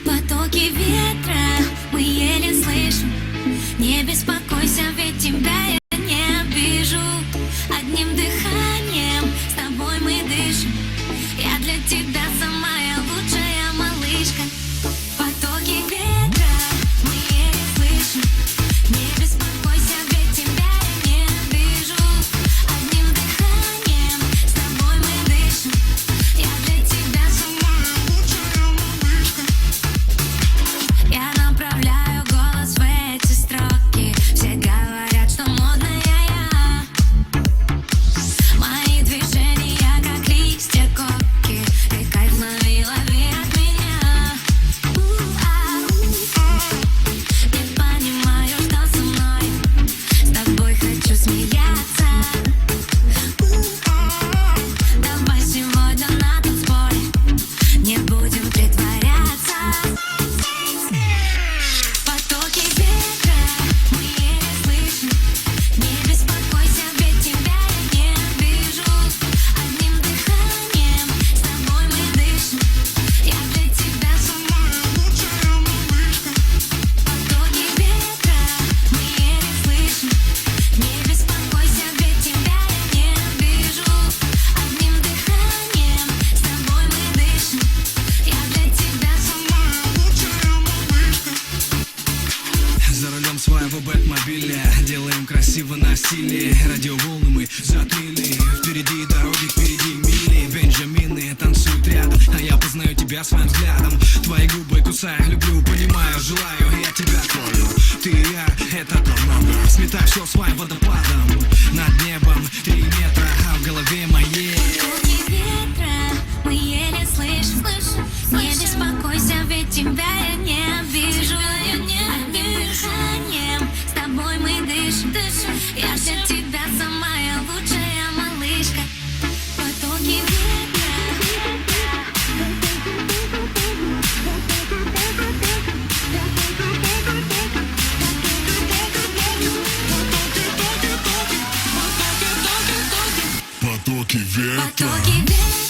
Потоки ветра мы еле слышим. Не беспокойся, ведь тебя я не обижу. Одним дыханием с тобой мы дышим. Я для тебя самая лучшая малышка. Потоки ветра мы еле слышим. Не беспокойся, ведь тебя я не обижу. Одним дыханием с тобой мы дышим. Я для тебя самая лучшая малышка. Я направляю голос в эти строки. Все говорят, что модная я. Мои движения как листья коки. Ты кайф лови, лови от меня. Не понимаю, что со мной. С тобой хочу смеяться. Давай сегодня на танцполе. Не будем притворяться. Потоки ветра мы еле слышим. Не беспокойся, ведь тебя я не обижу. Одним дыханием с тобой мы дышим. Я для тебя самая лучшая малышка. Потоки ветра мы еле слышим. Не беспокойся, ведь тебя я не обижу. Одним дыханием с тобой мы дышим. Я для тебя самая лучшая малышка. За рулем своего бэтмобиля делаем красиво на стиле. Радиоволны мы затмили. Впереди дороги, впереди мили. Бенджамины танцуют рядом, а я познаю тебя своим взглядом. Твои губы кусаю, люблю, понимаю, желаю. Я тебя трою, ты и я, это то много. Сметай все своим водопадом. Над небом 3 метра, а в голове моей Потоки ветра мы еле слышим. Не беспокойся, ведь тебя я не обижу. Одним дыханием с тобой мы дышим. Я для тебя самая лучшая малышка. Потоки ветра. потоки ветра. Потоки ветра.